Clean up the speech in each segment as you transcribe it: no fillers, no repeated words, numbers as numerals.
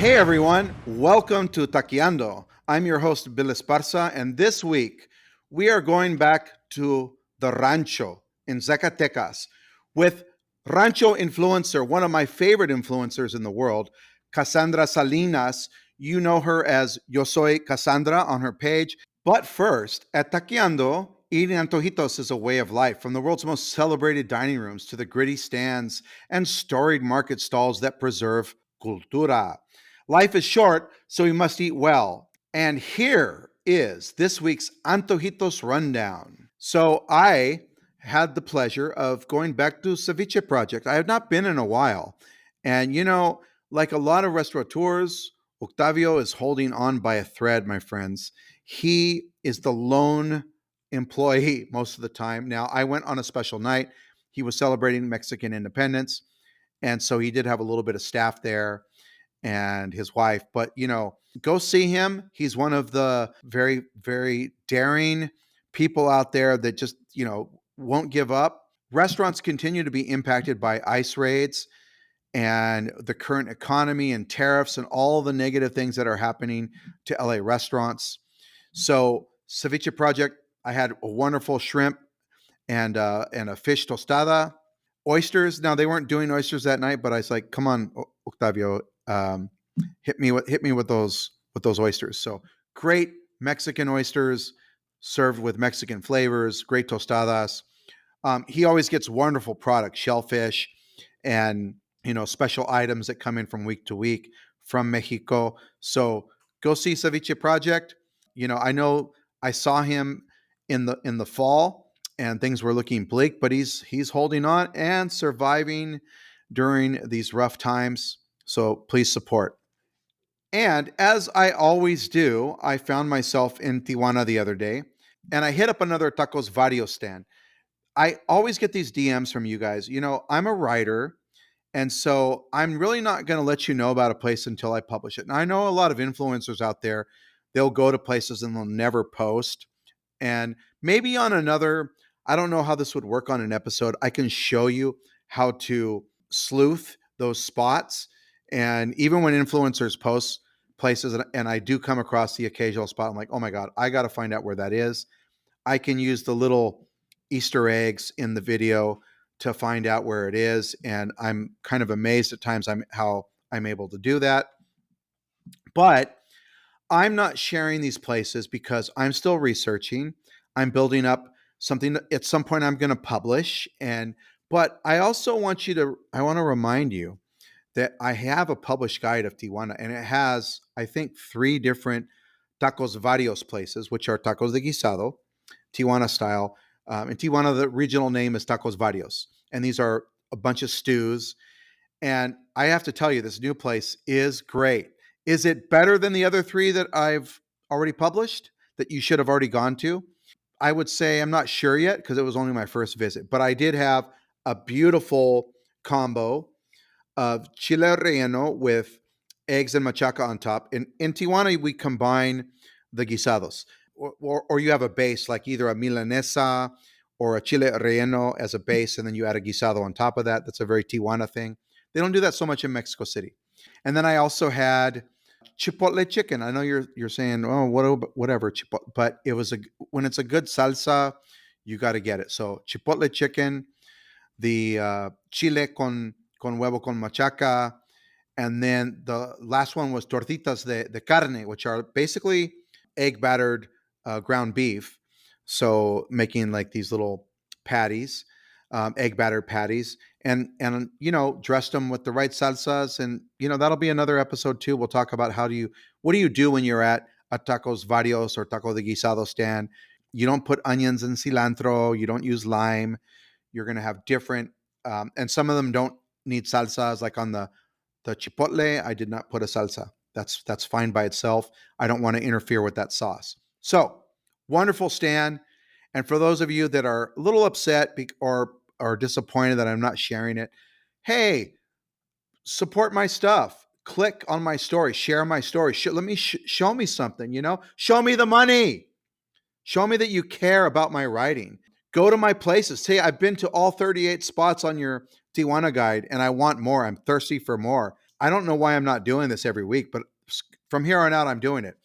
Hey everyone, welcome to Taqueando. I'm your host, Bill Esparza, and this week we are going back to the Rancho in Zacatecas with Rancho influencer, one of my favorite influencers in the world, Cassandra Salinas. You know her as Yo Soy Cassandra on her page. But first, at Taqueando, eating antojitos is a way of life, from the world's most celebrated dining rooms to the gritty stands and storied market stalls that preserve cultura. Life is short, so we must eat well. And here is this week's Antojitos Rundown. So I had the pleasure of going back to Ceviche Project. I have not been in a while. And like a lot of restaurateurs, Octavio is holding on by a thread, my friends. He is the lone employee most of the time. Now, I went on a special night. He was celebrating Mexican independence. And so he did have a little bit of staff there and his wife. But, go see him. He's one of the very, very daring people out there that just, won't give up. Restaurants continue to be impacted by ICE raids and the current economy and tariffs and all the negative things that are happening to LA restaurants. So, Ceviche Project, I had a wonderful shrimp and a fish tostada. Oysters. Now they weren't doing oysters that night, but I was like, "Come on, Octavio, hit me with those oysters." So great Mexican oysters served with Mexican flavors. Great tostadas. He always gets wonderful products, shellfish, and special items that come in from week to week from Mexico. So go see Ceviche Project. I know I saw him in the fall and things were looking bleak, but he's holding on and surviving during these rough times. So please support. And as I always do, I found myself in Tijuana the other day and I hit up another Tacos Vario stand. I always get these DMs from you guys. I'm a writer, and so I'm really not going to let you know about a place until I publish it. And I know a lot of influencers out there, they'll go to places and they'll never post. And maybe on another, I don't know how this would work on an episode. I can show you how to sleuth those spots. And even when influencers post places and I do come across the occasional spot, I'm like, oh my God, I got to find out where that is. I can use the little Easter eggs in the video to find out where it is. And I'm kind of amazed at times how I'm able to do that. But I'm not sharing these places because I'm still researching. I'm building up something that at some point I'm going to publish. But I also want to remind you that I have a published guide of Tijuana, and it has, I think, 3 different tacos varios places, which are tacos de guisado, Tijuana style. In Tijuana, the regional name is tacos varios. And these are a bunch of stews. And I have to tell you, this new place is great. Is it better than the other 3 that I've already published that you should have already gone to? I would say I'm not sure yet because it was only my first visit, but I did have a beautiful combo of chile relleno with eggs and machaca on top. In Tijuana, we combine the guisados, or you have a base like either a milanesa or a chile relleno as a base, and then you add a guisado on top of that. That's a very Tijuana thing. They don't do that so much in Mexico City. And then I also had chipotle chicken. I know you're saying, oh, whatever, but when it's a good salsa, you got to get it. So chipotle chicken, the chile con huevo con machaca, and then the last one was tortitas de carne, which are basically egg battered ground beef. So making like these little patties, egg battered patties, and dressed them with the right salsas, and that'll be another episode too. We'll talk about what do you do when you're at a tacos varios or taco de guisado stand. You don't put onions and cilantro. You don't use lime. You're going to have different, and some of them don't need salsas. Like on the chipotle, I did not put a salsa. That's fine by itself. I don't want to interfere with that sauce. So wonderful stand. And for those of you that are a little upset or are disappointed that I'm not sharing it, hey, support my stuff. Click on my story, share my story. Show me something, show me the money. Show me that you care about my writing. Go to my places. Say, I've been to all 38 spots on your Tijuana guide and I want more. I'm thirsty for more. I don't know why I'm not doing this every week, but from here on out, I'm doing it.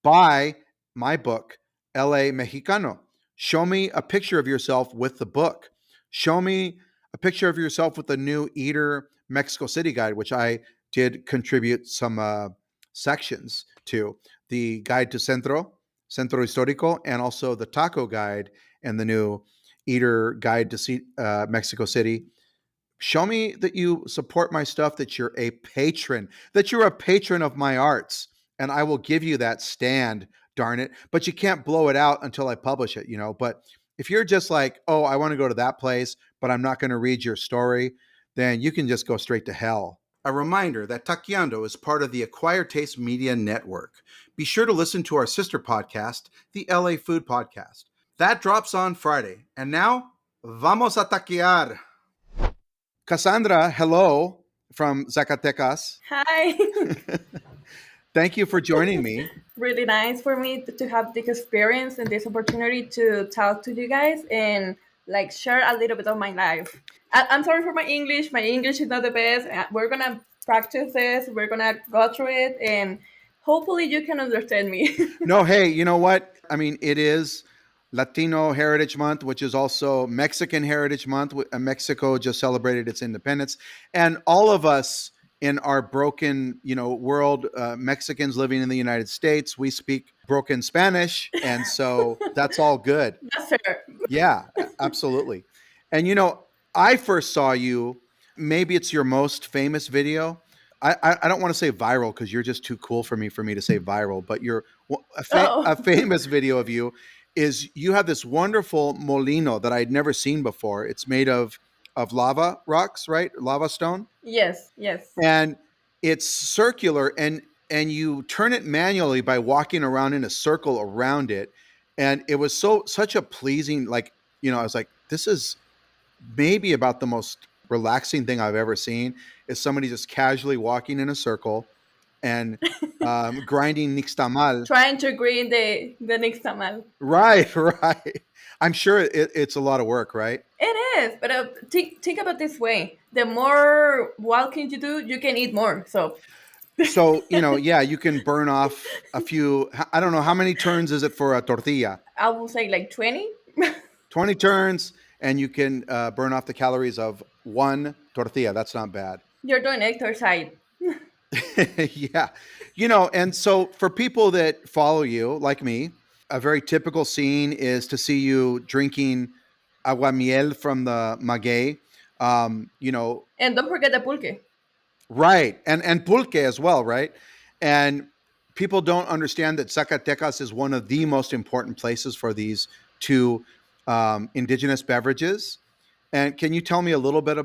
Buy my book, LA Mexicano. Show me a picture of yourself with the book. Show me a picture of yourself with the new Eater Mexico City guide, which I did contribute some sections to. The guide to Centro Histórico, and also the taco guide and the new Eater guide to Mexico City. Show me that you support my stuff, that you're a patron, that you're a patron of my arts, and I will give you that stand, darn it. But you can't blow it out until I publish it, you know. But if you're just like, oh, I want to go to that place, but I'm not going to read your story, then you can just go straight to hell. A reminder that Taqueando is part of the Acquired Taste Media Network. Be sure to listen to our sister podcast, the LA Food Podcast. That drops on Friday. And now, vamos a taquear. Cassandra, hello from Zacatecas. Hi. Thank you for joining me. Really nice for me to have this experience and this opportunity to talk to you guys and like share a little bit of my life. I'm sorry for my English. My English is not the best. We're gonna practice this. We're gonna go through it, and hopefully you can understand me. No, hey, you know what? I mean, it is Latino Heritage Month, which is also Mexican Heritage Month. Mexico just celebrated its independence, and all of us in our broken, world, Mexicans living in the United States, we speak broken Spanish, and so that's all good. That's fair. Yeah, absolutely. And I first saw you. Maybe it's your most famous video. I don't want to say viral because you're just too cool for me to say viral. But Oh, a famous video of you is you have this wonderful molino that I'd never seen before. It's made of lava rocks, right? Lava stone, yes, yes. and it's circular, and you turn it manually by walking around in a circle around it. And it was such a pleasing, like, I was like, this is maybe about the most relaxing thing I've ever seen, is somebody just casually walking in a circle and grinding nixtamal. Trying to green the next tamal. Right, right. I'm sure it's a lot of work, right? It is, but think about this way: the more walking you do, you can eat more. So So, yeah, you can burn off a few. I don't know, how many turns is it for a tortilla? I will say like 20. 20 turns, and you can burn off the calories of one tortilla. That's not bad. You're doing exercise. Yeah. And so for people that follow you, like me, a very typical scene is to see you drinking aguamiel from the maguey. You know, And don't forget the pulque. right. And pulque as well, right? And people don't understand that Zacatecas is one of the most important places for these two indigenous beverages. And can you tell me a little bit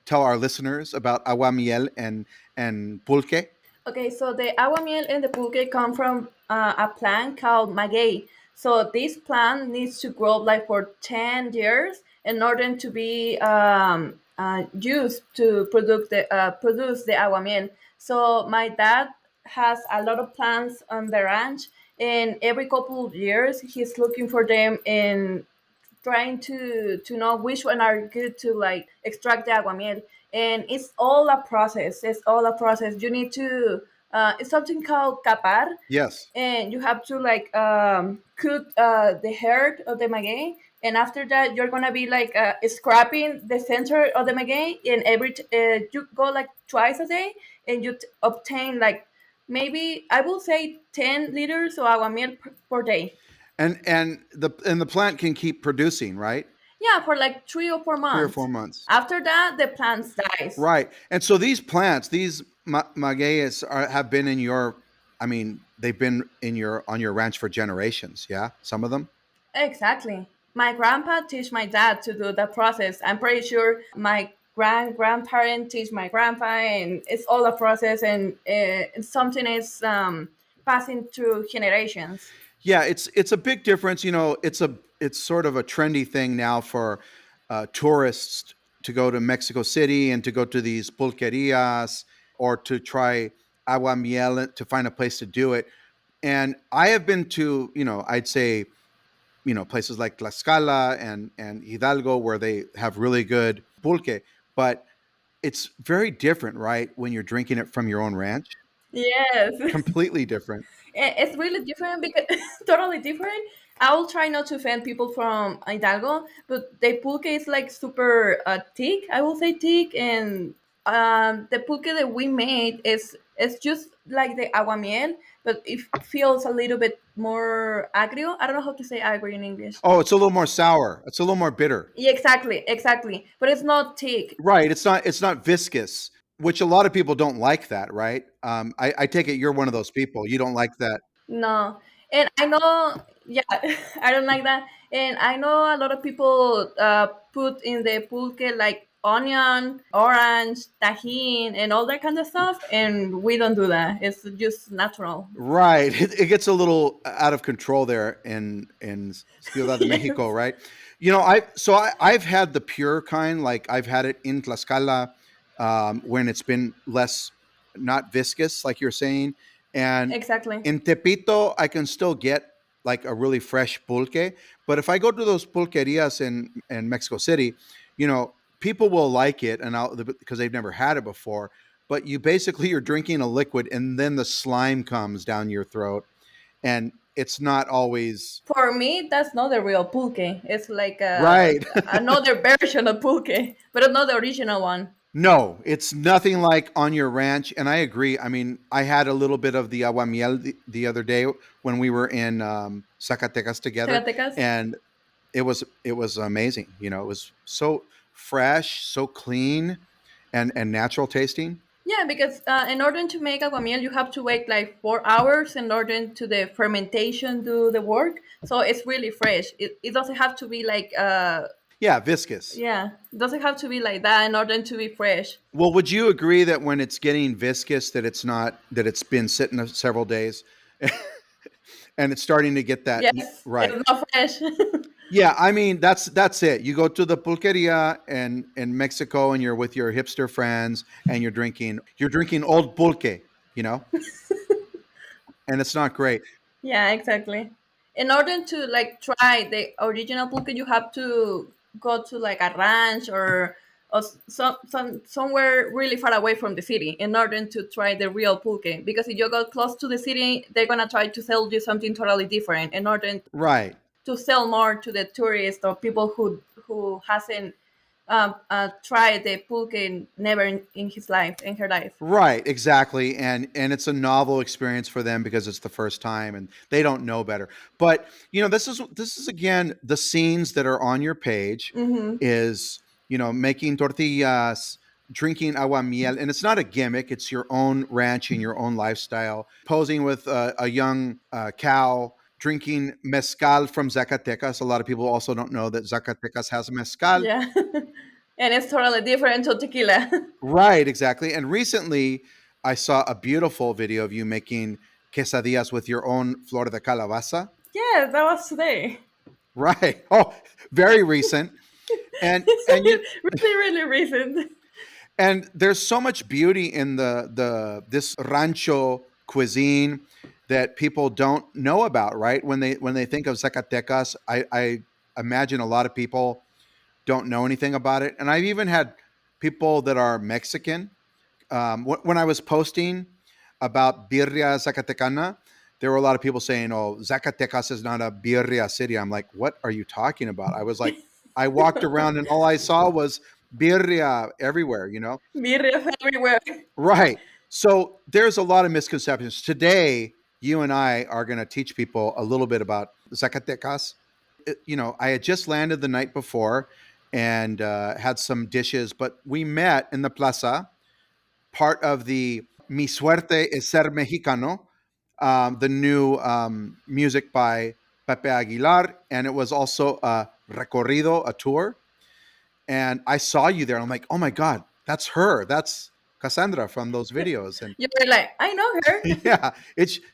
tell our listeners about aguamiel and pulque? Okay, so the aguamiel and the pulque come from a plant called maguey. So this plant needs to grow like for 10 years in order to be used to produce the aguamiel. So my dad has a lot of plants on the ranch, and every couple of years he's looking for them and trying to know which one are good to like extract the aguamiel. And it's all a process. It's all a process. You need to it's something called capar, Yes. and you have to like cut the heart of the maguey, and after that you're gonna be like scrapping the center of the maguey, and you go like twice a day, and you obtain like maybe I will say 10 liters of aguamiel per day. And the plant can keep producing, right? Yeah, for like 3 or 4 Three or months. 4 months. After that, the plant dies. Right. And so these plants, these magueyes have been in your, I mean, they've been on your ranch for generations. Yeah. Some of them. Exactly. My grandpa teach my dad to do that process. I'm pretty sure my grandparent teach my grandpa, and it's all a process, and it's something is passing through generations. Yeah. It's a big difference. It's sort of a trendy thing now for tourists to go to Mexico City and to go to these pulquerias, or to try agua miel, to find a place to do it. And I have been to, I'd say, places like Tlaxcala and Hidalgo, where they have really good pulque. But it's very different, right? When you're drinking it from your own ranch, Yes. completely different. It's really different because totally different. I will try not to offend people from Hidalgo, but the pulque is like super thick. I will say thick, and the pulque that we made is it's just like the aguamiel, but it feels a little bit more agrio. I don't know how to say agrio in English. Oh, it's a little more sour. It's a little more bitter. Yeah, exactly, exactly. But it's not thick. Right. It's not viscous, which a lot of people don't like that, right? I take it you're one of those people. You don't like that. No. And I know, yeah, I don't like that. And I know a lot of people put in the pulque like onion, orange, tajin, and all that kind of stuff. And we don't do that. It's just natural. Right. It gets a little out of control there in Ciudad de Yes. Mexico, right? I've had the pure kind, like I've had it in Tlaxcala, when it's been less, not viscous, like you're saying. And Exactly. in Tepito, I can still get like a really fresh pulque. But if I go to those pulquerias in Mexico City, people will like it because they've never had it before. But you're drinking a liquid, and then the slime comes down your throat, and it's not always For me, that's not the real pulque. It's like right. another version of pulque, but it's not the original one. No, it's nothing like on your ranch. And I agree. I mean, I had a little bit of the aguamiel the other day when we were in Zacatecas together, Zacatecas? and it was amazing. It was so fresh, so clean, and natural tasting. Yeah, because in order to make aguamiel, you have to wait like 4 hours in order to the fermentation do the work. So it's really fresh. It doesn't have to be like Yeah, viscous. yeah, it doesn't have to be like that in order to be fresh. Well, would you agree that when it's getting viscous, that it's been sitting several days, and it's starting to get that Yes, right? it's not fresh. Yeah, I mean that's it. You go to the pulqueria in Mexico, and you're with your hipster friends, and you're drinking old pulque, you know, and it's not great. Yeah, exactly. In order to like try the original pulque, you have to go to like a ranch or somewhere really far away from the city in order to try the real pulque. Because if you go close to the city, they're gonna try to sell you something totally different in order Right. to sell more to the tourists or people who hasn't tried the pulque never in his life in her life. Right, exactly, and it's a novel experience for them because it's the first time and they don't know better. But this is again the scenes that are on your page Mm-hmm. is making tortillas, drinking agua miel, and it's not a gimmick. It's your own ranch and your own lifestyle. Posing with a young cow, drinking mezcal from Zacatecas. A lot of people also don't know that Zacatecas has mezcal. Yeah. And it's totally different to tequila. Right, exactly. And recently, I saw a beautiful video of you making quesadillas with your own flor de calabaza. Yeah, that was today. Right. Oh, very recent. And you Really, really recent. and there's so much beauty in the this rancho cuisine that people don't know about, right? When they think of Zacatecas, I imagine a lot of people don't know anything about it. And I've even had people that are Mexican when I was posting about birria Zacatecana, there were a lot of people saying, "Oh, Zacatecas is not a birria city." I'm like, "What are you talking about?" I was like, I walked around and all I saw was birria everywhere. Birria everywhere. Right. So there's a lot of misconceptions. Today, you and I are going to teach people a little bit about Zacatecas. I had just landed the night before and had some dishes, but we met in the plaza, part of the Mi Suerte es Ser Mexicano, the new music by Pepe Aguilar, and it was also a recorrido, a tour. And I saw you there. And I'm like, oh my God, that's her. That's Cassandra from those videos. And You're like, I know her. yeah,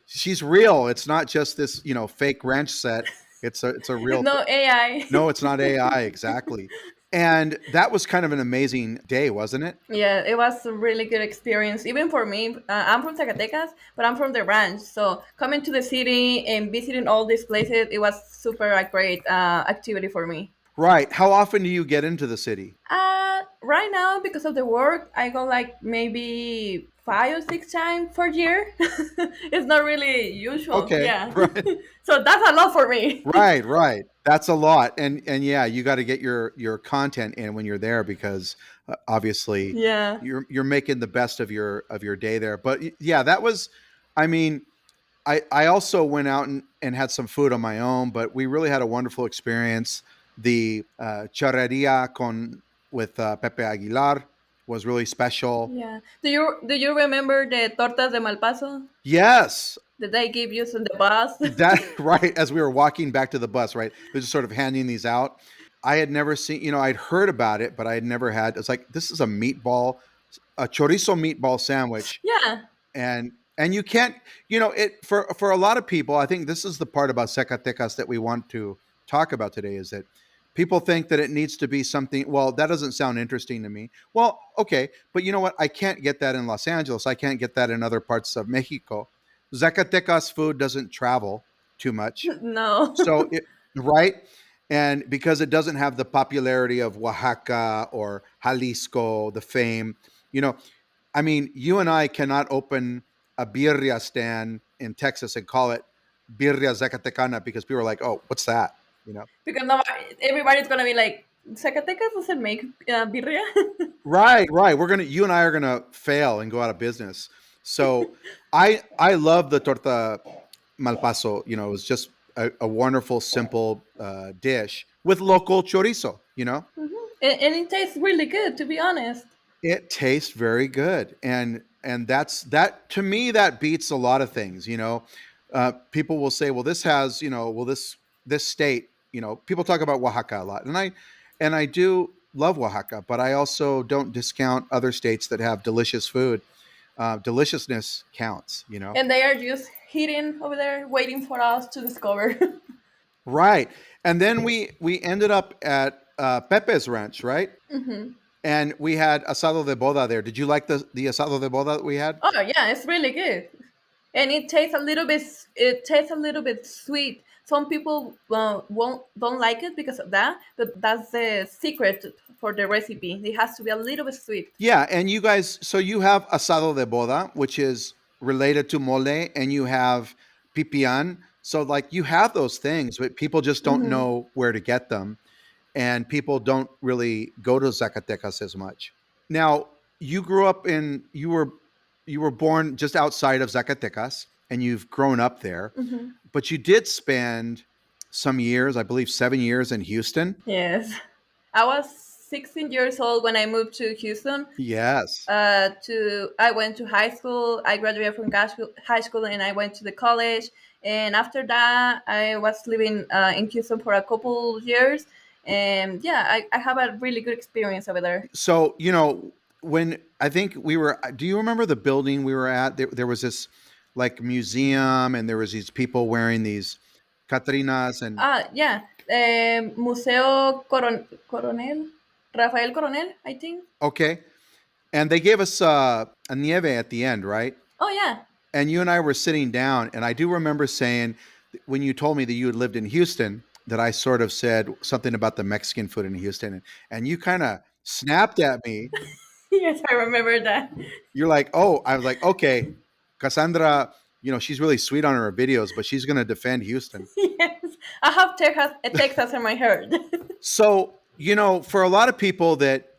she's real. It's not just this, fake ranch set. It's a It's real. no AI. No, it's not AI exactly. And that was kind of an amazing day, wasn't it? Yeah, it was a really good experience. Even for me, I'm from Zacatecas, but I'm from the ranch. So coming to the city and visiting all these places, it was super a great activity for me. Right. How often do you get into the city? right now, because of the work, I go like maybe 5 or 6 times per year. It's not really usual. Okay, Yeah. right. So that's a lot for me. Right, right. That's a lot. And yeah, you got to get your content in when you're there because obviously Yeah. you're making the best of your day there. But yeah, that was I mean, I also went out and had some food on my own, but we really had a wonderful experience. The charreria con with Pepe Aguilar was really special. Yeah. Do you remember the tortas de Malpaso Yes, that they give you on the bus? that right as we were walking back to the bus, right? They're just sort of handing these out. I had never seen, I'd heard about it, but I had never had. It's like this is a chorizo meatball sandwich, Yeah. and you can't, it for a lot of people. I think this is the part about Zacatecas that we want to talk about today is that people think that it needs to be something. Well, that doesn't sound interesting to me. Well, okay, but you know what? I can't get that in Los Angeles. I can't get that in other parts of Mexico. Zacatecas food doesn't travel too much. No. So it right, and because it doesn't have the popularity of Oaxaca or Jalisco, the fame, you know, I mean, you and I cannot open a birria stand in Texas and call it birria Zacatecana because people are like, "Oh, what's that?" You know. Because everybody's gonna be like, Zacatecas doesn't make birria. Right, right. You and I are gonna fail and go out of business. So I love the torta malpaso. It was just a wonderful, simple dish with local chorizo. And it tastes really good, to be honest. It tastes very good, and that to me that beats a lot of things. People will say, "Well, this has well this state." People talk about Oaxaca a lot, and I do love Oaxaca, but I also don't discount other states that have delicious food. Deliciousness counts. And they are just hidden over there, waiting for us to discover. Right. And then we ended up at Pepe's Ranch, right? And we had asado de boda there. Did you like the asado de boda that we had? Oh yeah, it's really good, and it tastes a little bit. It tastes a little bit sweet. Some people won't don't like it because of that, but that's the secret for the recipe. It has to be a little bit sweet. Yeah, and you guys, so you have asado de boda, which is related to mole, and you have pipián. So like you have those things, but people just don't Hmm. know where to get them, and people don't really go to Zacatecas as much. Now, you grew up in you were born just outside of Zacatecas, and you've grown up there, Hmm. but you did spend some years, I believe 7 years in Houston. Yes, I was 16 years old when I moved to Houston. Yes. I went to high school. I graduated from high school, and I went to the college. And after that, I was living in Houston for a couple years. And yeah, I have a really good experience over there. So, when I think do you remember the building we were at? There was this like museum and there was these people wearing these Catrinas and Yeah, Museo Coronel, Rafael Coronel, I think. okay. And they gave us a nieve at the end, right? Oh yeah. And you and I were sitting down and I do remember saying when you told me that you had lived in Houston that I sort of said something about the Mexican food in Houston and you kind of snapped at me. Yes, I remember that. You're like, oh, I was like, okay, Cassandra, she's really sweet on her videos, but she's going to defend Houston. Yes, I have Texas in my heart. So, for a lot of people that,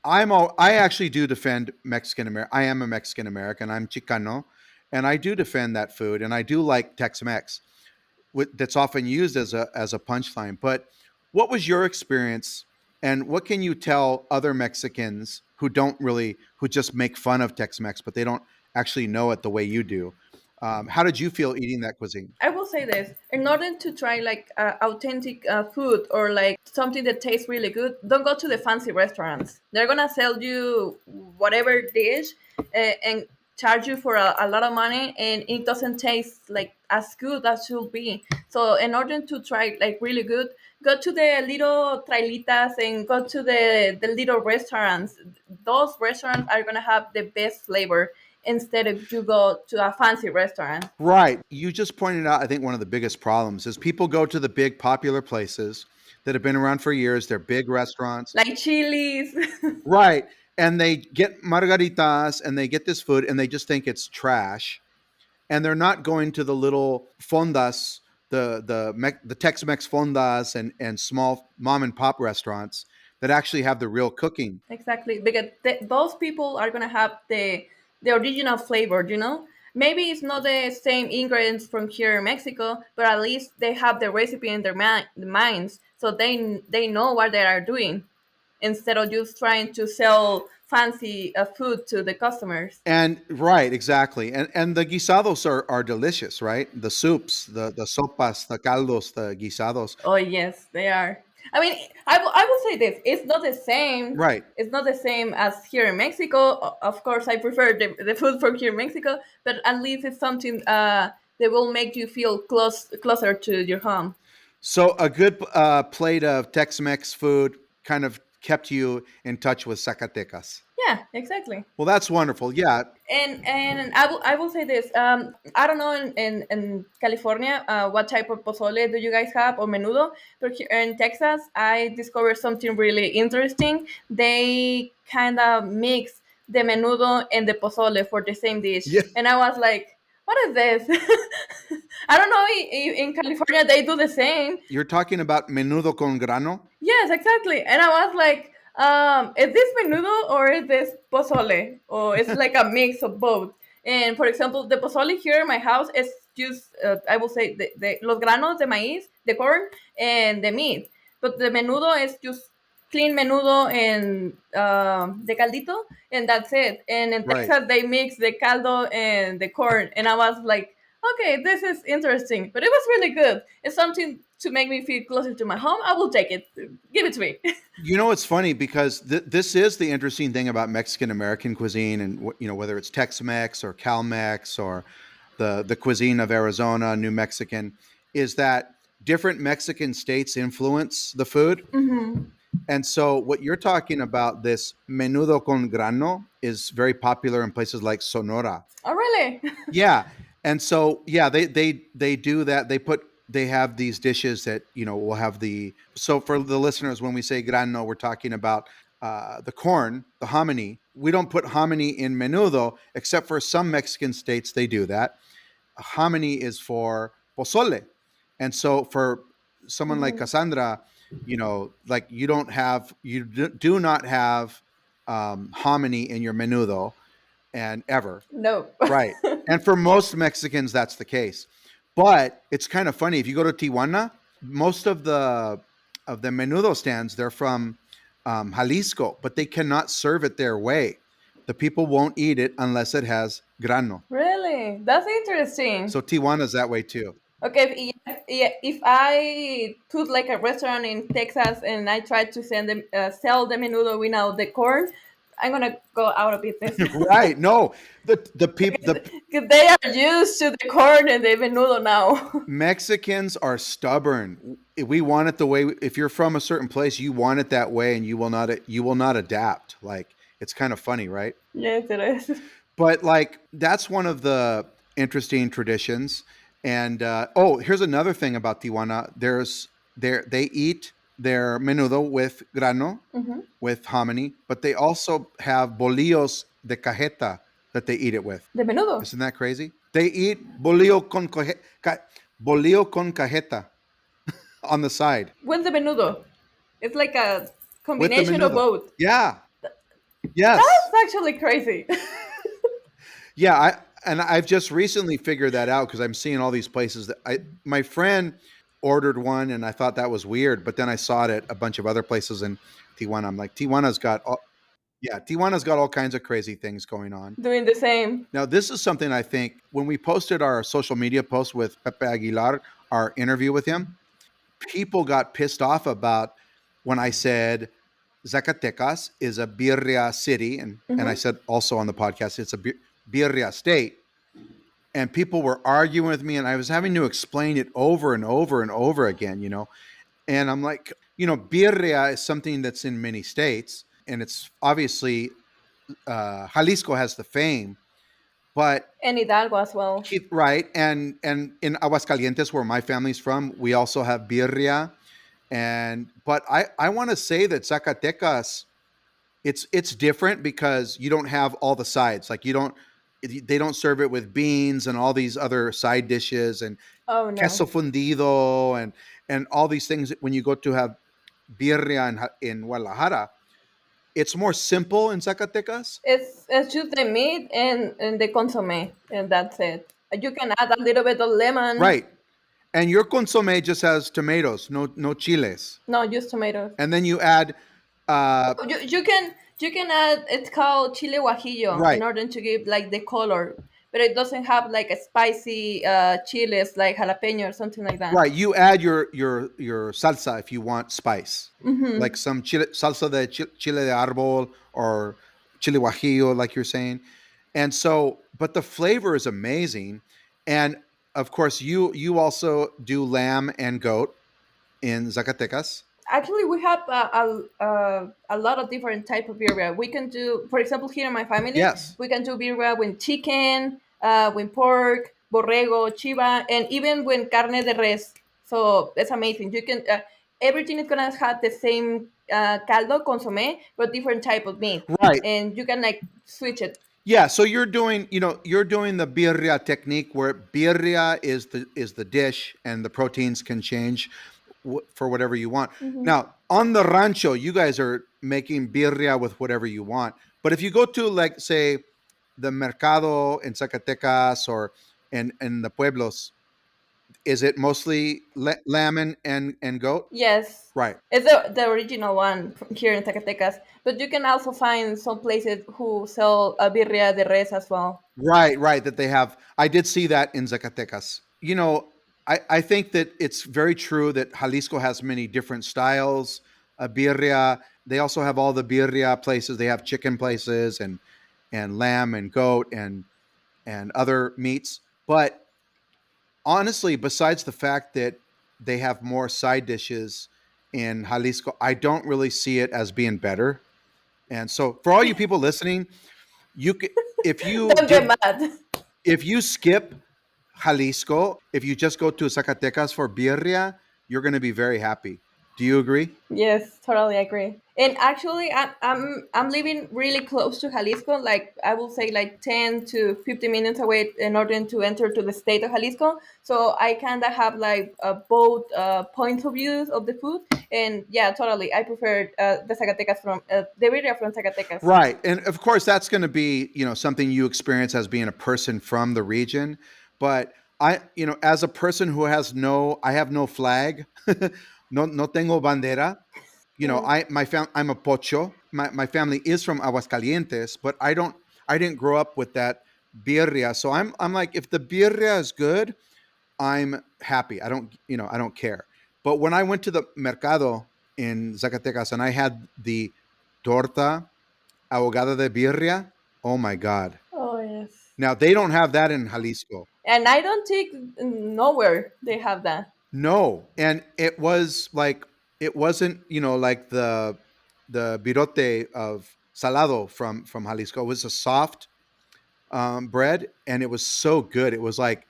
I actually do defend Mexican American. I am a Mexican American. I'm Chicano, and I do defend that food, and I do like Tex-Mex. That's often used as a punchline. But what was your experience, and what can you tell other Mexicans who just make fun of Tex-Mex, but they don't actually know it the way you do? How did you feel eating that cuisine? I will say this: in order to try like authentic food or like something that tastes really good, don't go to the fancy restaurants. They're gonna sell you whatever dish and charge you for a lot of money, and it doesn't taste like as good as should be. So, in order to try like really good, go to the little trailitas and go to the little restaurants. Those restaurants are gonna have the best flavor instead of you go to a fancy restaurant. Right. You just pointed out, I think one of the biggest problems is people go to the big popular places. that have been around for years. They're big restaurants. Like chilies. Right. And they get margaritas and they get this food and they just think it's trash. And they're not going to the little fondas, the Tex-Mex fondas and small mom and pop restaurants that actually have the real cooking. Exactly, because those people are gonna have the original flavor. Maybe it's not the same ingredients from here in Mexico, but at least they have the recipe in their minds, so they know what they are doing instead of just trying to sell fancy food to the customers. And right, exactly. And the guisados are delicious, right? The soups, the sopas, the caldos, the guisados. Oh yes, they are. I mean, I will say this: it's not the same. Right. It's not the same as here in Mexico. Of course, I prefer the food from here in Mexico, but at least it's something that will make you feel closer to your home. So a good plate of Tex-Mex food kind of kept you in touch with Zacatecas. Yeah, exactly. Well, that's wonderful. Yeah. And I will say this. I don't know in California what type of pozole do you guys have or menudo, but here in Texas I discovered something really interesting. They kind of mix the menudo and the pozole for the same dish, Yeah. and I was like, "What is this?" I don't know if in California they do the same. You're talking about menudo con grano? Yes, exactly. And I was like, is this menudo or is this pozole? Or it's like a mix of both. And for example, the pozole here in my house is just, I will say, the los granos de maíz, the corn, and the meat. But the menudo is just clean menudo and the caldito, and that's it. And in Right. Texas, they mix the caldo and the corn. And I was like, okay, this is interesting. But it was really good. It's something to make me feel closer to my home. I will take it. Give it to me. You know, it's funny because this is the interesting thing about Mexican American cuisine, and whether it's Tex-Mex or Cal-Mex or the cuisine of Arizona, New Mexican, is that different Mexican states influence the food. Hmm. And so what you're talking about, this menudo con grano, is very popular in places like Sonora. Oh, really? Yeah. And so yeah, they do that. They have these dishes that, will have so for the listeners, when we say grano, we're talking about the corn, the hominy. We don't put hominy in menudo, except for some Mexican states they do that. Hominy is for pozole. And so for someone like Hmm. Cassandra, like you do not have hominy in your menudo and ever. No. Right. And for most Mexicans, that's the case. But it's kind of funny. If you go to Tijuana, most of the menudo stands, they're from Jalisco, but they cannot serve it their way. The people won't eat it unless it has grano. Really? That's interesting. So Tijuana's that way too. Okay, if I put like a restaurant in Texas and I try to sell the menudo without the corn, I'm gonna go out of business. Right. No, the people the Because they are used to the corn and the menudo now. Mexicans are stubborn. We want it the way. If you're from a certain place, you want it that way, and you will not adapt. Like, it's kind of funny, right? Yes, it is. But like, that's one of the interesting traditions. And here's another thing about Tijuana. They eat their menudo with grano, Hmm. with hominy, but they also have bolillos de cajeta that they eat it with. The menudo Isn't that crazy? They eat bolillo con cajeta on the side with the menudo. It's like a with the combination of menudo. both. Yeah. Yes. That's actually crazy. Yeah. I've just recently figured that out because I'm seeing all these places that my friend ordered one and I thought that was weird, but then I saw it at a bunch of other places in Tijuana. I'm like, Tijuana's got all kinds of crazy things going on. Doing the same. Now, this is something I think when we posted our social media post with Pepe Aguilar, our interview with him, people got pissed off about when I said Zacatecas is a birria city. And I Hmm. said also on the podcast, it's a birria state. And people were arguing with me, and I was having to explain it over and over and over again. And I'm like, birria is something that's in many states, and it's obviously Jalisco has the fame, but And Hidalgo as well. right, and in Aguascalientes, where my family's from, we also have birria, And but I want to say that Zacatecas, it's different because you don't have all the sides. Like you don't they don't serve it with beans and all these other side dishes and Oh no. queso fundido and all these things. When you go to have birria in Guadalajara, it's more simple in Zacatecas. It's just the meat and the consomme, and that's it. You can add a little bit of lemon. Right. And your consomme just has tomatoes, no chiles. No, just tomatoes. And then you add uh You can add, it's called chile guajillo, in right. order to give like the color, but it doesn't have like a spicy chiles like jalapeno or something like that. Right, you add your salsa if you want spice, Mm-hmm. like some chile salsa de chile de árbol or chile guajillo, like you're saying, and so, but the flavor is amazing, and of course, you also do lamb and goat in Zacatecas. Actually, we have a lot of different type of birria. We can do, for example, here in my family, Yes, we can do birria with chicken, with pork, borrego, chiva, and even with carne de res. So it's amazing. You can everything is gonna have the same caldo consomme, but different type of meat, right. and you can like switch it. Yeah, so you're doing the birria technique where birria is the dish and the proteins can change for whatever you want. Hmm. Now, on the rancho, you guys are making birria with whatever you want. But if you go to like say the mercado in Zacatecas or in the pueblos, is it mostly lamb and goat? Yes, Right. it's the original one from here in Zacatecas. But you can also find some places who sell birria de res as well. Right, right. That they have. I did see that in Zacatecas. I think that it's very true that Jalisco has many different styles. Birria. They also have all the birria places. They have chicken places and lamb and goat and other meats. But honestly, besides the fact that they have more side dishes in Jalisco, I don't really see it as being better. And so, for all you people listening, you c- if you Don't get did mad. if you skip Jalisco, if you just go to Zacatecas for birria, you're going to be very happy. Do you agree? Yes, totally agree. And actually, I'm living really close to Jalisco. Like I will say, like 10 to 15 minutes away in order to enter to the state of Jalisco. So I kind of have like both points of views of the food. And yeah, totally, I prefer the Zacatecas from the birria from Zacatecas. Right. And of course that's going to be, something you experience as being a person from the region, but as a person who has I have no flag. No tengo bandera. Yes. I'm a pocho. My family is from Aguascalientes, but I didn't grow up with that birria. So I'm like, if the birria is good, I'm happy. I don't care. But when I went to the mercado in Zacatecas and I had the torta ahogada de birria, oh my god. Oh yes. Now they don't have that in Jalisco. And I don't think nowhere they have that. No, and it wasn't, like the birote of salado from Jalisco. It was a soft bread, and it was so good. It was like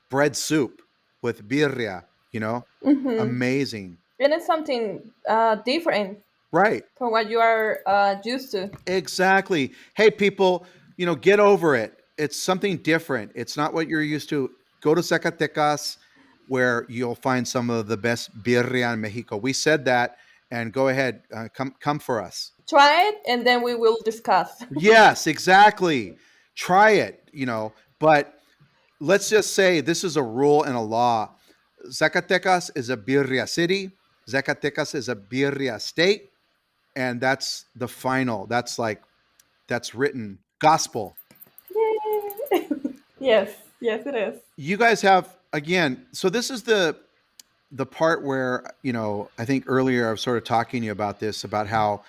bread soup with birria. Hmm. Amazing. And it's something different Right. from what you are used to. Exactly. Hey, people, get over it. It's something different. It's not what you're used to. Go to Zacatecas, where you'll find some of the best birria in Mexico. We said that, and go ahead, come for us. Try it, and then we will discuss. Yes, exactly. Try it. But let's just say this is a rule and a law. Zacatecas is a birria city. Zacatecas is a birria state, and that's the final. That's written gospel. Yay! Yes, yes, it is. You guys have, again, so this is the part where, I think earlier I was sort of talking to you about this, about how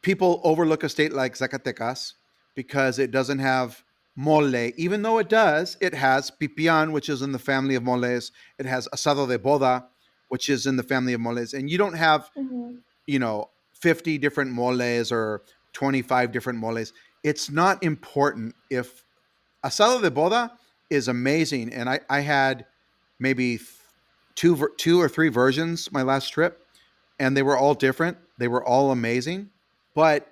people overlook a state like Zacatecas because it doesn't have mole. Even though it does, it has pipián, which is in the family of moles. It has asado de boda, which is in the family of moles. And you don't have, Hmm. 50 different moles or 25 different moles. It's not important. If asado de boda is amazing, and I had maybe two or three versions my last trip, and they were all different. They were all amazing. But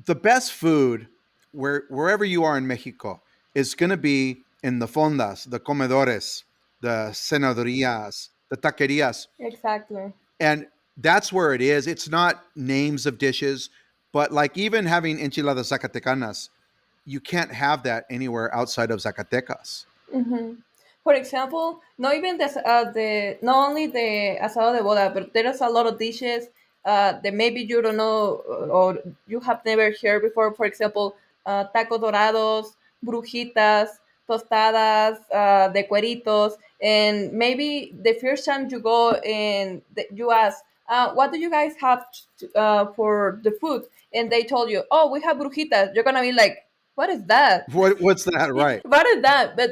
the best food wherever you are in Mexico is going to be in the fondas, the comedores, the cenadorias, the taquerias, Exactly. and that's where it is. It's not names of dishes, but like even having enchiladas zacatecanas, you can't have that anywhere outside of Zacatecas. Hmm. For example, not even the not only the asado de boda, but there's a lot of dishes that maybe you don't know or you have never heard before. For example, tacos dorados, brujitas, tostadas, de cueritos, and maybe the first time you go and you ask, "What do you guys have for the food?" And they told you, "Oh, we have brujitas." You're gonna be like, "What is that?" What's that? Right. What is that? But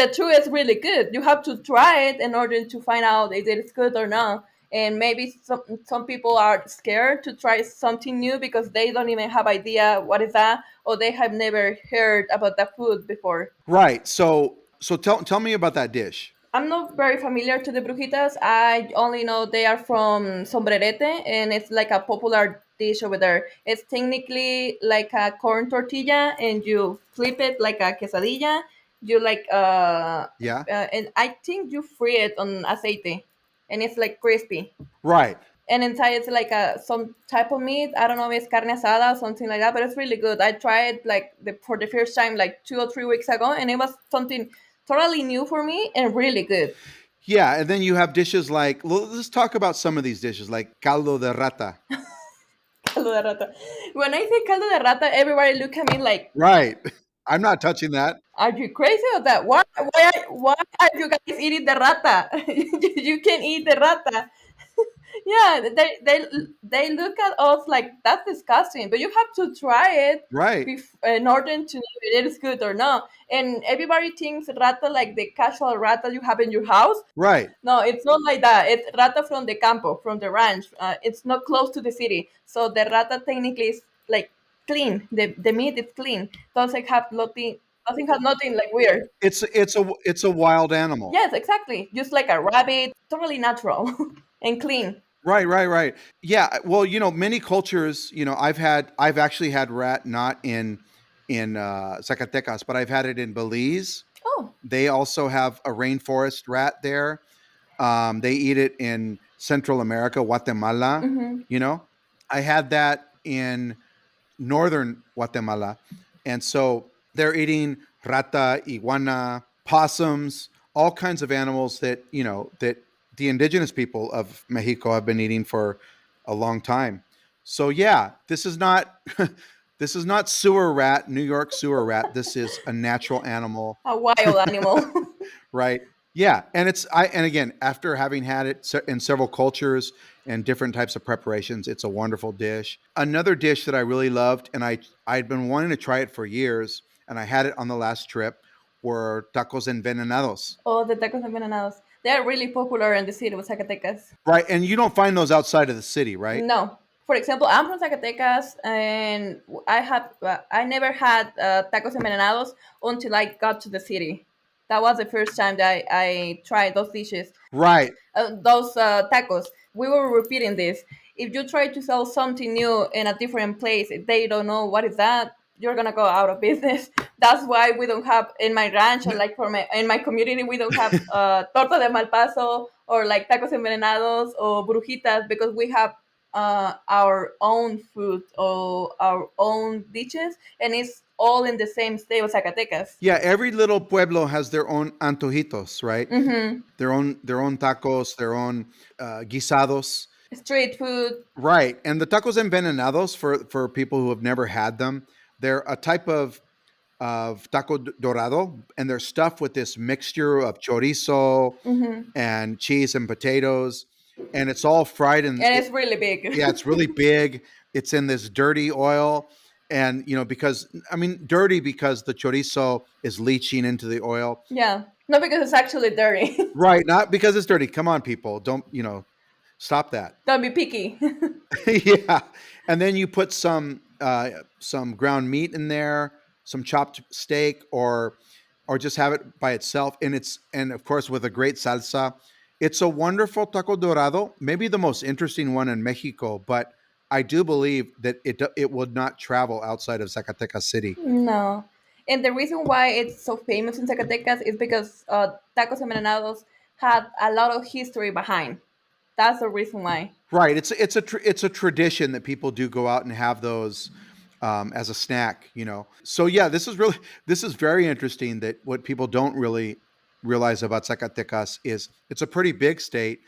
the truth is really good. You have to try it in order to find out if it's good or not. And maybe some people are scared to try something new because they don't even have idea what is that, or they have never heard about that food before. Right. So tell me about that dish. I'm not very familiar to the brujitas. I only know they are from Sombrerete, and it's like a popular dish over there. It's technically like a corn tortilla, and you flip it like a quesadilla. You like Yeah. and I think you fry it on aceite, and it's like crispy. Right. And inside it's like a some type of meat. I don't know if it's carne asada or something like that, but it's really good. I tried like for the first time like 2 or 3 weeks ago, and it was something totally new for me and really good. Yeah, and then you have dishes like let's talk about some of these dishes like caldo de rata. Caldo de rata. When I say caldo de rata, everybody look at me like, Right. I'm not touching that. "Are you crazy or that? Why are you guys eating the rata? You can eat the rata." Yeah, they look at us like that's disgusting, but you have to try it Right. in order to know if it is good or not. And everybody thinks rata like the casual rata you have in your house. Right. No, it's not like that. It's rata from the campo, from the ranch. It's not close to the city, so the rata technically is like clean. The meat is clean. Doesn't have nothing like weird. It's a wild animal. Yes, exactly. Just like a rabbit, totally natural and clean. Right, right, right. Yeah, well, many cultures, I've actually had rat not in Zacatecas, but I've had it in Belize. Oh. They also have a rainforest rat there. They eat it in Central America, Guatemala. Mm-hmm. You know, I had that in northern Guatemala, and so they're eating rata, iguana, possums, all kinds of animals that the indigenous people of Mexico have been eating for a long time. So yeah, this is not this is not sewer rat, New York sewer rat. This is a natural animal, A wild animal. right? Yeah, and again, after having had it in several cultures and different types of preparations, it's a wonderful dish. Another dish that I really loved, and I'd been wanting to try it for years, and I had it on the last trip, were tacos envenenados. Oh, the tacos envenenados. They are really popular in the city of Zacatecas. Right, and you don't find those outside of the city, right? No. For example, I'm from Zacatecas, and I never had tacos envenenados until I got to the city. That was the first time that I tried those dishes, Right, those tacos. We were repeating this. If you try to sell something new in a different place, if they don't know what is that, you're gonna go out of business. That's why we don't have in my ranch or N- like for my in my community we don't have torta de malpaso or like tacos envenenados or brujitas because we have our own food or our own dishes, and it's all in the same state of Zacatecas. yeah. Every little pueblo has their own antojitos, right? Mm-hmm. Their own tacos, their own guisados. Street food. Right. And the tacos envenenados, for people who have never had them, they're a type of dorado, and they're stuffed with this mixture of chorizo Mm-hmm. and cheese and potatoes, and it's all fried in And it, it's really big. yeah, it's really big. It's in this dirty oil, and because I mean dirty because the chorizo is leaching into the oil. Yeah, not because it's actually dirty. Right, not because it's dirty. Come on, people, don't stop that. Don't be picky. Yeah, and then you put some ground meat in there, some chopped steak, or just have it by itself. And of course with a great salsa. It's a wonderful taco dorado, maybe the most interesting one in Mexico, but I do believe that it would not travel outside of Zacatecas City. No. And the reason why it's so famous in Zacatecas is because tacos envenenados had a lot of history behind. That's the reason why. Right. It's a tradition that people do go out and have those as a snack. So yeah, this is very interesting. That what people don't really realize about Zacatecas is it's a pretty big state,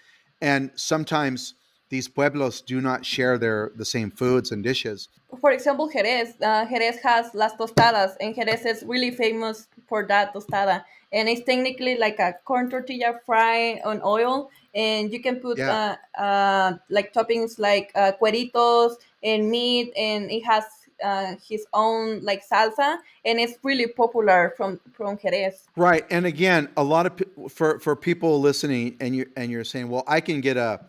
and sometimes these pueblos do not share the same foods and dishes. For example, Jerez has las tostadas, and Jerez is really famous for that tostada. And it's technically like a corn tortilla fried on oil, and you can put Yeah. like toppings like cueritos and meat, and it has his own like salsa, and it's really popular from Jerez. Right. And again, a lot of for people listening, and you're saying, well, I can get a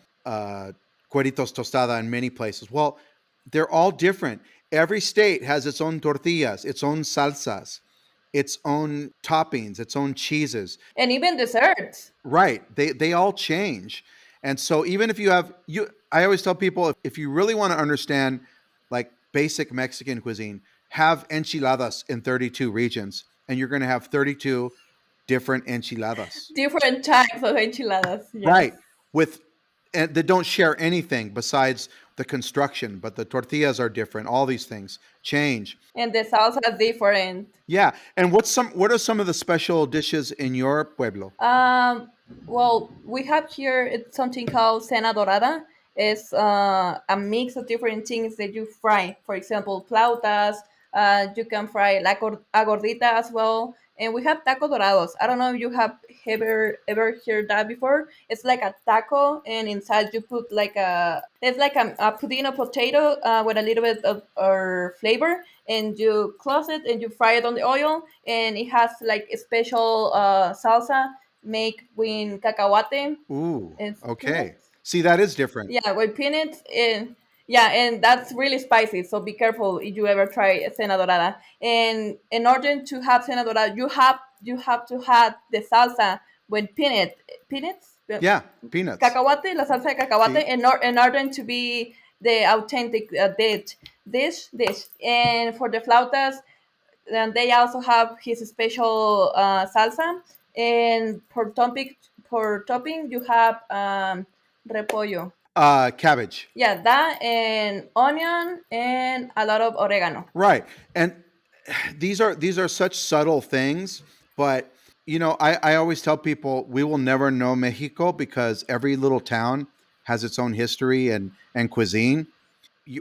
cueritos tostada in many places. Well, they're all different. Every state has its own tortillas, its own salsas, its own toppings, its own cheeses. And even desserts. Right. They all change. And so even if you have you I always tell people, if you really want to understand like basic Mexican cuisine, have enchiladas in 32 regions, and you're going to have 32 different enchiladas. Different types of enchiladas, Right. yes. With and they don't share anything besides the construction, but the tortillas are different. All these things change. And the salsa is different. Yeah. And what are some of the special dishes in your pueblo? Um, well, we have here it's something called cena dorada. It's a mix of different things that you fry. For example, flautas. You can fry la a gordita as well. And we have taco dorados. I don't know if you have ever heard that before. It's like a taco, and inside you put like it's like a pudino potato with a little bit of or flavor, and you close it and you fry it on the oil, and it has like a special salsa make with cacahuate Ooh, and okay. peanuts. See, that is different. Yeah, with peanuts and yeah, and that's really spicy. So be careful if you ever try cena dorada. And in order to have cena dorada, you have to have the salsa with peanuts, Yeah, peanuts. cacahuate, la salsa de cacahuate, See? in order to be the authentic dish. And for the flautas, then they also have his special salsa. And for topping, you have repollo. Cabbage. Yeah, that and onion and a lot of oregano. Right. And these are such subtle things, but I always tell people we will never know Mexico because every little town has its own history and cuisine.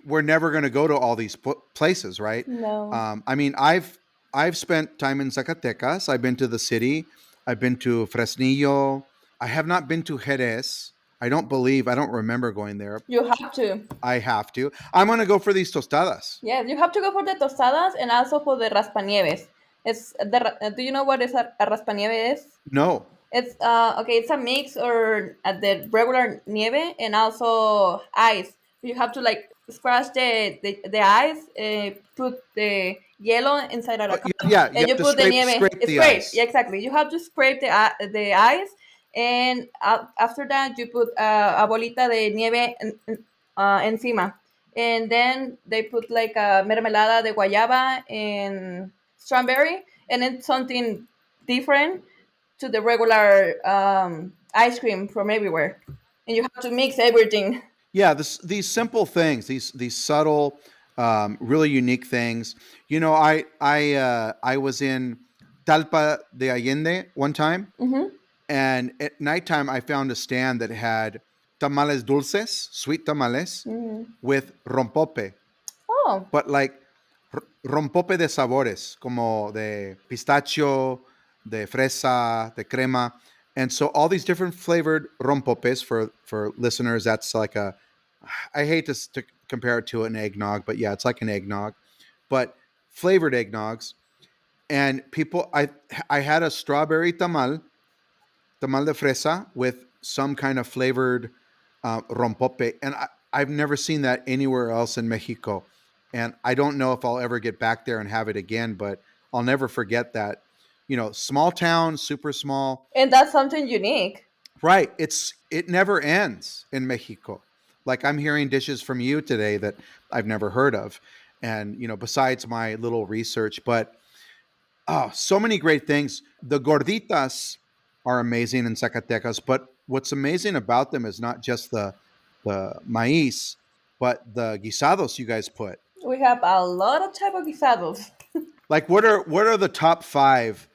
We're never going to go to all these places, right? No. I mean, I've spent time in Zacatecas. I've been to the city. I've been to Fresnillo. I have not been to Jerez. I don't remember going there. You have to. I have to. I'm going to go for these tostadas. Yes, you have to go for the tostadas and also for the raspanieves. Do you know what is a raspanieve is? No. It's okay. It's a mix or the regular nieve and also ice. You have to like scratch the ice, put the yellow inside of a cup, Yeah, you and have you to put the nieve. scrape the Scrape, ice. yeah, exactly. You have to scrape the ice, and after that you put a bolita de nieve encima, and then they put like a mermelada de guayaba and strawberry, and it's something different to the regular ice cream from everywhere, and you have to mix everything. Yeah, these simple things, these subtle, really unique things. I was in Talpa de Allende one time, Hmm. and at nighttime I found a stand that had tamales dulces, sweet tamales, Hmm. with rompope, Oh, but like rompope de sabores, como de pistachio, de fresa, de crema. And so all these different flavored rompopes for listeners, that's like I hate to compare it to an eggnog, but yeah, it's like an eggnog, but flavored eggnogs. And I had a strawberry tamal de fresa with some kind of flavored rompope, and I've never seen that anywhere else in Mexico, and I don't know if I'll ever get back there and have it again, but I'll never forget that. Small town, super small. and that's something unique. Right. It never ends in Mexico. Like I'm hearing dishes from you today that I've never heard of. And, besides my little research, but oh, so many great things. The gorditas are amazing in Zacatecas, but what's amazing about them is not just the maíz, but the guisados you guys put. We have a lot of type of guisados. Like what are the top five?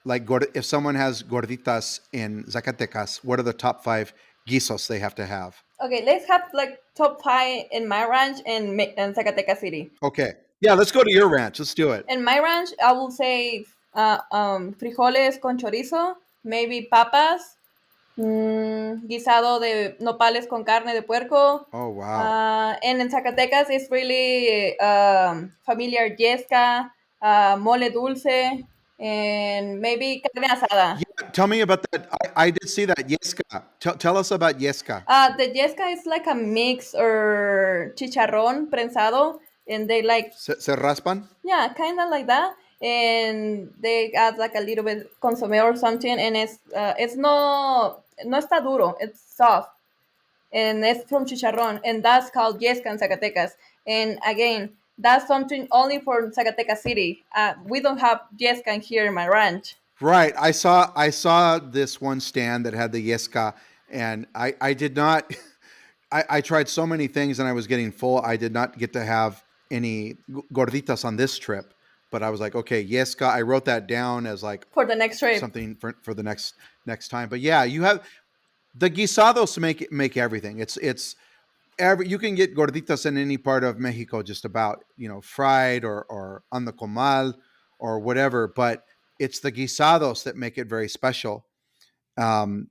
Like if someone has gorditas in Zacatecas, what are the top five guisos they have to have? Okay, let's have like top five in my ranch in Zacatecas City. Okay, yeah, let's go to your ranch. Let's do it. In my ranch, I will say frijoles con chorizo, maybe papas, guisado de nopales con carne de puerco. Oh wow. And in Zacatecas, it's really familiar yesca, mole dulce, and maybe carne asada. Yeah, tell me about that. I did see that Yesca. Tell us about Yesca. The yesca is like a mix or chicharrón prensado, and they like, Se raspan? yeah, kind of like that. And they add like a little bit consomme or something, and it's no está duro, it's soft, and it's from chicharrón, and that's called yesca in Zacatecas. And again, that's something only for Zacatecas City. We don't have yesca here in my ranch. Right. I saw this one stand that had the Yesca, and I did not. I tried so many things and I was getting full. I did not get to have any gorditas on this trip, but I was like, okay, Yesca. I wrote that down as like For the next trip. something for the next time. But yeah, you have the guisados make everything. It's every you can get gorditas in any part of Mexico, just about fried or on the comal or whatever. But it's the guisados that make it very special, and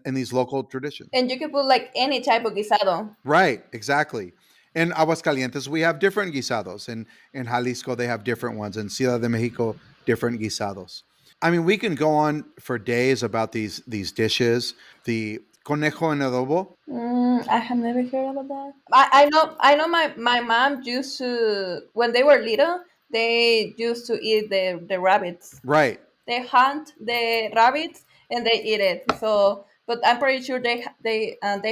these local traditions. And you can put like any type of guisado. Right, exactly. In Aguascalientes, we have different guisados. In Jalisco, they have different ones. In Ciudad de Mexico, different guisados. I mean, we can go on for days about these dishes. The conejo en adobo, I have never heard about that. I know my mom used to, when they were little, they used to eat the rabbits. right? They hunt the rabbits and they eat it. So, but I'm pretty sure they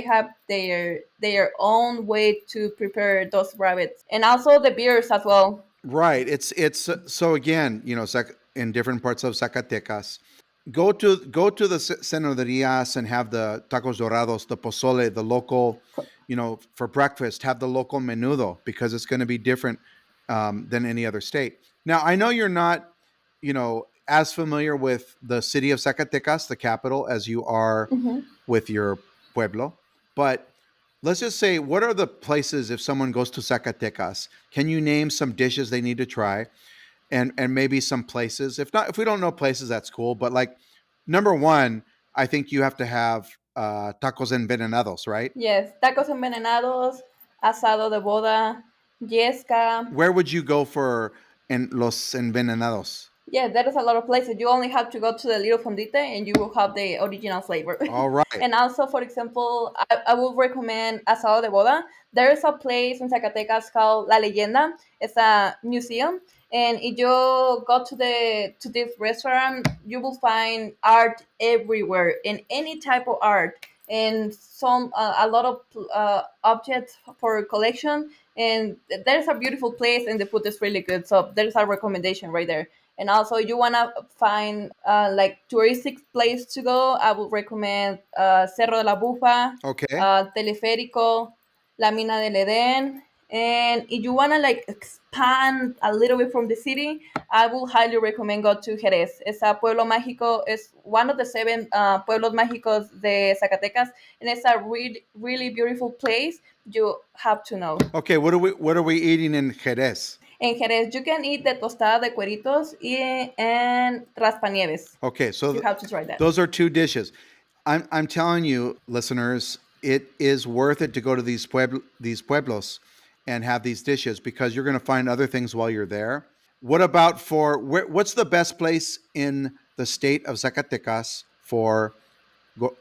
have their own way to prepare those rabbits, and also the beers as well. Right. It's so again, in different parts of Zacatecas, go to the cenoderias and have the tacos dorados, the pozole, the local, for breakfast. Have the local menudo because it's going to be different than any other state. Now, I know you're not, as familiar with the city of Zacatecas, the capital, as you are Mhm. with your pueblo, but let's just say, what are the places if someone goes to Zacatecas? Can you name some dishes they need to try, and maybe some places? If not, if we don't know places, that's cool. But like number one, I think you have to have tacos envenenados, right? Yes, tacos envenenados, asado de boda, yesca. Where would you go for en los envenenados? Yeah, there is a lot of places. You only have to go to the little fondita and you will have the original flavor. All right. And also, for example, I would recommend asado de boda. There is a place in Zacatecas called La Leyenda. It's a museum. And if you go to this restaurant, you will find art everywhere and any type of art and a lot of objects for collection. And there's a beautiful place and the food is really good. So there's a recommendation right there. And also, you want to find like touristic place to go, I would recommend Cerro de la Bufa, Okay. Teleférico, La Mina del Edén. And if you want to like expand a little bit from the city, I will highly recommend go to Jerez. It's a pueblo mágico. It's one of the seven pueblos mágicos de Zacatecas, and it's a really really beautiful place. You have to know. Okay. What are we eating in Jerez? En Jerez, you can eat the tostada de cueritos and raspanieves. Okay, so You have to try that. those are two dishes. I'm telling you, listeners, it is worth it to go to these pueblos and have these dishes because you're going to find other things while you're there. What about what's the best place in the state of Zacatecas for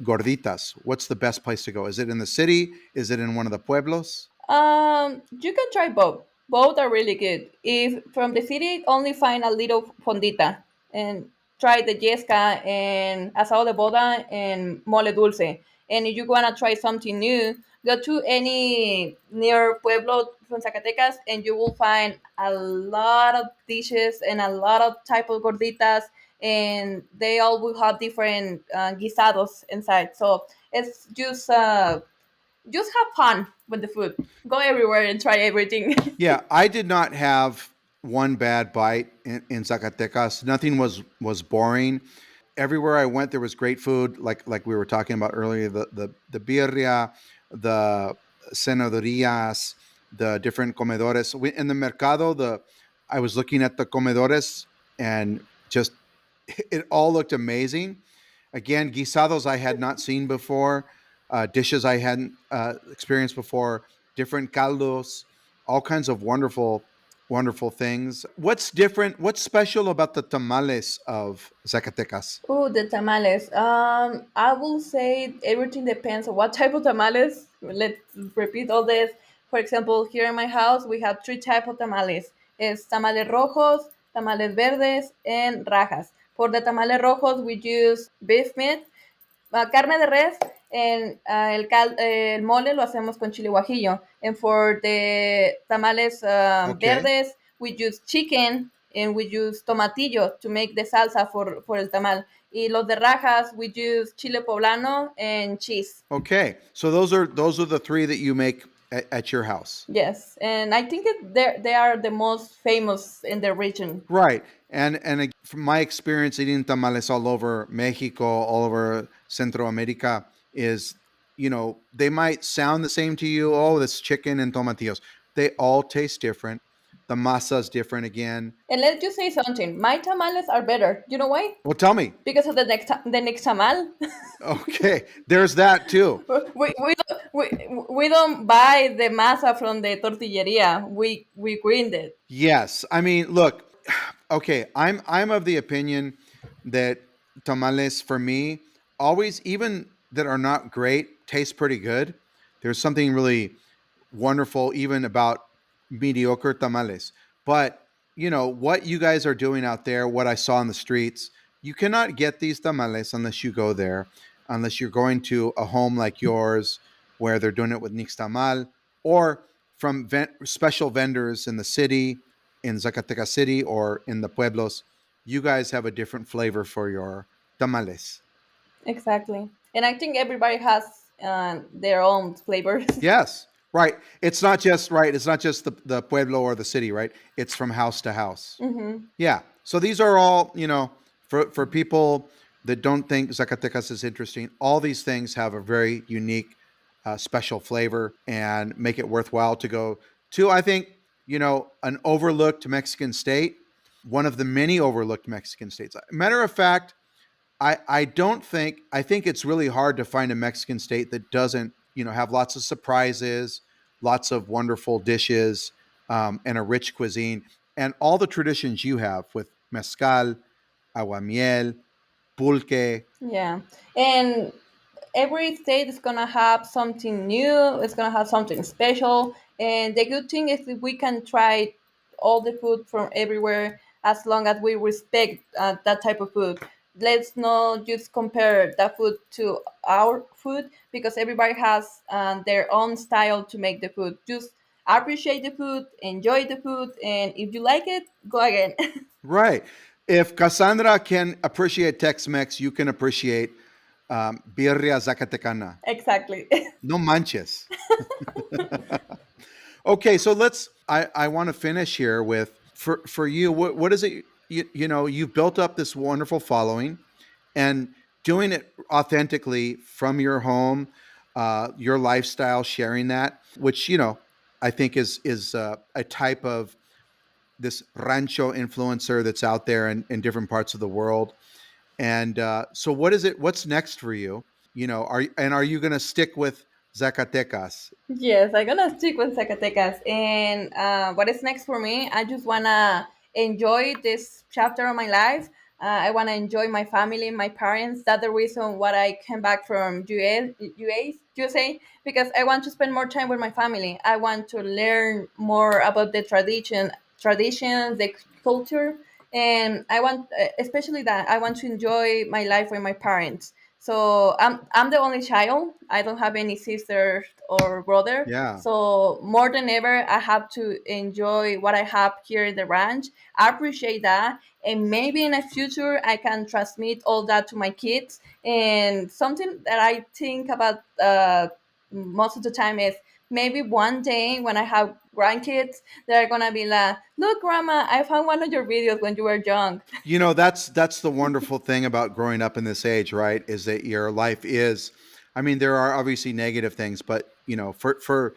gorditas? What's the best place to go? Is it in the city? Is it in one of the pueblos? You can try both. Both are really good. If from the city, only find a little fondita, and try the yesca and asado de boda and mole dulce. And if you wanna try something new, go to any near pueblo from Zacatecas, and you will find a lot of dishes and a lot of type of gorditas, and they all will have different guisados inside. So it's just have fun with the food. Go everywhere and try everything. Yeah, I did not have one bad bite in Zacatecas. Nothing was boring. Everywhere I went, there was great food. Like we were talking about earlier, the birria, the cenadrillas, the different comedores. In the mercado, the I was looking at the comedores and just it all looked amazing. Again, guisados I had not seen before, dishes I hadn't experienced before, different caldos, all kinds of wonderful things. What's different? What's special about the tamales of Zacatecas? Oh, the tamales. I will say everything depends on what type of tamales. Let's repeat all this. For example, here in my house, we have three types of tamales. It's tamales rojos, tamales verdes, and rajas. For the tamales rojos, we use beef meat, carne de res, and el mole lo hacemos con chile guajillo. And for the tamales Okay. verdes, we use chicken and we use tomatillo to make the salsa for el tamal. Y los de rajas, we use chile poblano and cheese. Okay. So those are the three that you make at your house. Yes, and I think they are the most famous in the region. Right. And from my experience eating tamales all over Mexico, all over Centro America, is they might sound the same to you. Oh, that's chicken and tomatillos. They all taste different. The masa is different again. And let's just say something. My tamales are better. You know why? Well, tell me. Because of the next tamal. Okay, there's that too. We don't buy the masa from the tortilleria. We grind it. Yes, I mean, look, okay, I'm of the opinion that tamales for me always, even that are not great, taste pretty good. There's something really wonderful even about mediocre tamales. But what you guys are doing out there, what I saw on the streets, you cannot get these tamales unless you go there, unless you're going to a home like yours where they're doing it with nixtamal, or from special vendors in the city, in Zacatecas City, or in the pueblos. You guys have a different flavor for your tamales. Exactly. And I think everybody has their own flavors. Yes, right. It's not just right. It's not just the pueblo or the city, right? It's from house to house. Hmm. Yeah. So these are all, for people that don't think Zacatecas is interesting, all these things have a very unique, special flavor and make it worthwhile to go to. I think, an overlooked Mexican state, one of the many overlooked Mexican states. Matter of fact, I don't think I think it's really hard to find a Mexican state that doesn't have lots of surprises, lots of wonderful dishes, and a rich cuisine, and all the traditions you have with mezcal, aguamiel, pulque. Yeah. And every state is gonna have something new. It's gonna have something special. And the good thing is that we can try all the food from everywhere as long as we respect that type of food. Let's not just compare that food to our food because everybody has their own style to make the food. Just appreciate the food, enjoy the food, and if you like it, go again. Right. If Cassandra can appreciate Tex-Mex, you can appreciate birria zacatecana. Exactly. No manches. Okay, so I want to finish here with for you. What is it? You've built up this wonderful following, and doing it authentically from your home, your lifestyle, sharing that, which I think is a type of this rancho influencer that's out there in different parts of the world. And so, what is it? What's next for you? Are you going to stick with Zacatecas? Yes, I'm gonna stick with Zacatecas. And what is next for me? I just wanna enjoy this chapter of my life. I wanna enjoy my family, my parents. That's the reason why I came back from USA, because I want to spend more time with my family. I want to learn more about the traditions, the culture, and I want, especially that I want to enjoy my life with my parents. So I'm the only child. I don't have any sister or brother. Yeah. So more than ever, I have to enjoy what I have here in the ranch. I appreciate that, and maybe in the future I can transmit all that to my kids. And something that I think about most of the time is maybe one day when I have grandkids, they're gonna be like, "Look, Grandma, I found one of your videos when you were young." That's the wonderful thing about growing up in this age, right? Is that your life is, I mean, there are obviously negative things, but for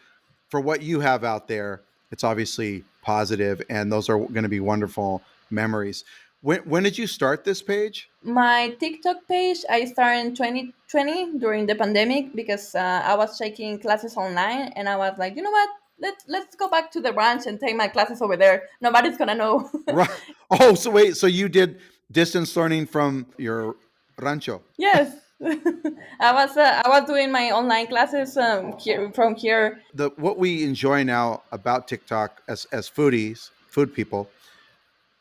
what you have out there, it's obviously positive, and those are going to be wonderful memories. When did you start this page? My TikTok page I started in 2020 during the pandemic because I was taking classes online, and I was like, you know what? Let's go back to the ranch and take my classes over there. Nobody's gonna know. Right. Oh, so wait, so you did distance learning from your rancho? Yes. I was doing my online classes here from here. The what we enjoy now about TikTok as foodies, food people,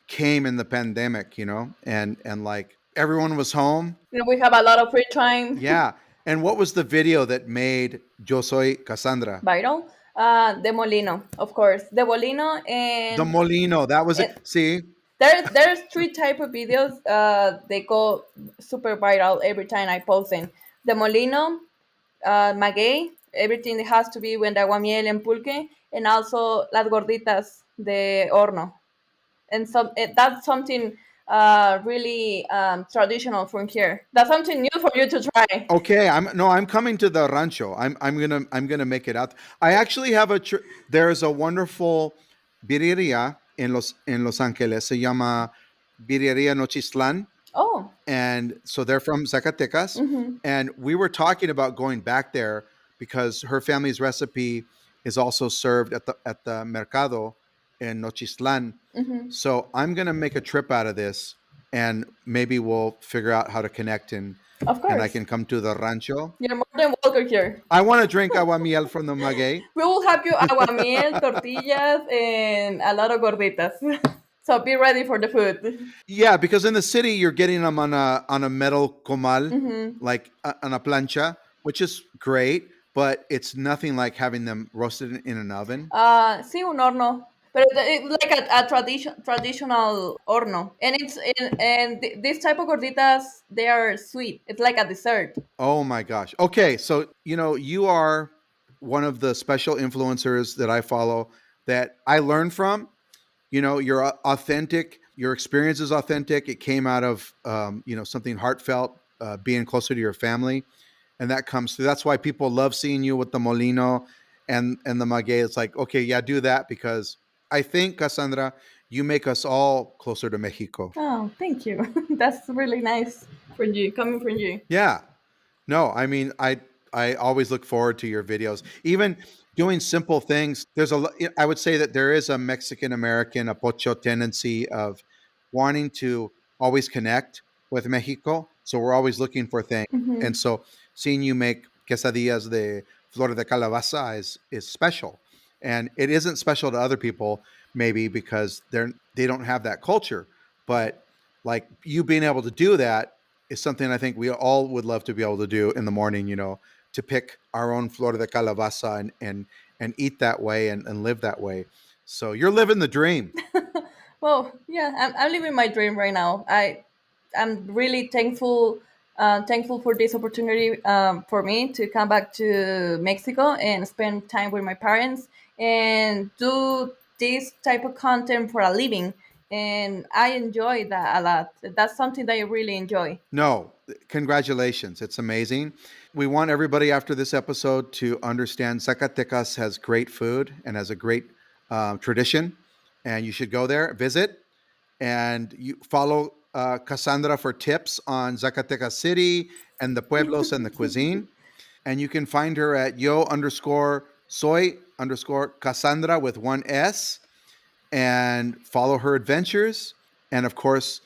came in the pandemic, and like everyone was home. You know, we have a lot of free time. Yeah. And what was the video that made Yo Soy Cassandra? Viral. The Molino, of course. The Molino, The and Molino. That was it. it, See? there's three type of videos. They go super viral every time I post them. The Molino, maguey, everything has to be with aguamiel and pulque, and also las gorditas de horno. And that's something really traditional from here. That's something new for you to try. Okay, I'm coming to the rancho. I'm gonna make it out. I actually have there's a wonderful birria in Los Angeles. Se llama Birreria Nochislan, Oh, and so they're from Zacatecas. mm-hmm, And we were talking about going back there because her family's recipe is also served at the mercado in Nochislan. mm-hmm. So I'm gonna make a trip out of this, and maybe we'll figure out how to connect, Of and I course. can come to the rancho. You're more than welcome here. I want to drink agua miel from the maguey. We will have you aguamiel, tortillas, and a lot of gorditas. So be ready for the food. Yeah, because in the city you're getting them on a metal comal, Mm-hmm. like on a plancha, which is great, but it's nothing like having them roasted in an oven. Sí, un horno. But it's like a traditional horno. And this type of gorditas, they are sweet. It's like a dessert. Oh my gosh. Okay, so you are one of the special influencers that I follow that I learn from. You're authentic. Your experience is authentic. It came out of something heartfelt, being closer to your family, and that comes through. That's why people love seeing you with the molino and the maguey. It's like, okay, yeah, do that, because I think, Cassandra, you make us all closer to Mexico. Oh, thank you. That's really nice from you, coming from you. Yeah. No, I mean, I always look forward to your videos. Even doing simple things. I would say that there is a Mexican American, a pocho tendency of wanting to always connect with Mexico. So we're always looking for things. Mm-hmm. And so seeing you make quesadillas de flor de calabaza is special. And it isn't special to other people, maybe because they don't have that culture. But like you being able to do that is something I think we all would love to be able to do in the morning, to pick our own flor de calabaza and eat that way and live that way. So you're living the dream. Well, yeah, I'm living my dream right now. I'm really thankful for this opportunity for me to come back to Mexico and spend time with my parents and do this type of content for a living. And I enjoy that a lot. That's something that I really enjoy. No, congratulations. It's amazing. We want everybody after this episode to understand Zacatecas has great food and has a great tradition. And you should go there, visit, and you follow Cassandra for tips on Zacatecas City and the pueblos and the cuisine. And you can find her at yo_soy_Cassandra with one S, and follow her adventures. And of course,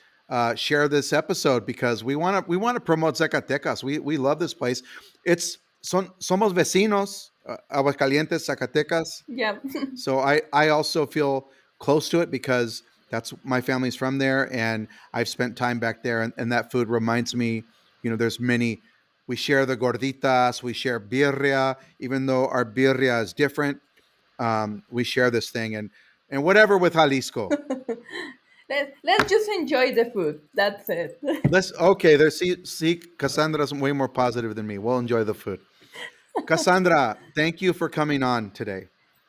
share this episode because we want to promote Zacatecas. We love this place. Somos vecinos, Aguascalientes, Zacatecas. Yeah. So I also feel close to it because That's my family's from there, and I've spent time back there, and that food reminds me, there's many. We share the gorditas, we share birria, even though our birria is different. We share this thing, and whatever with Jalisco. Let's just enjoy the food. That's it. Let's okay. See, Cassandra's way more positive than me. We'll enjoy the food. Cassandra, thank you for coming on today.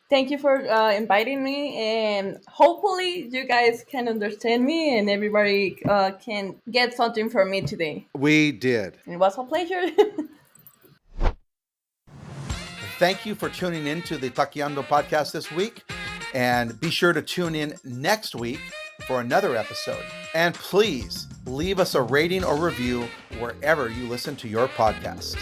Thank you for inviting me, and hopefully you guys can understand me and everybody can get something from me today. We did. It was a pleasure. Thank you for tuning in to the Taqueando podcast this week. And be sure to tune in next week for another episode. And please leave us a rating or review wherever you listen to your podcasts.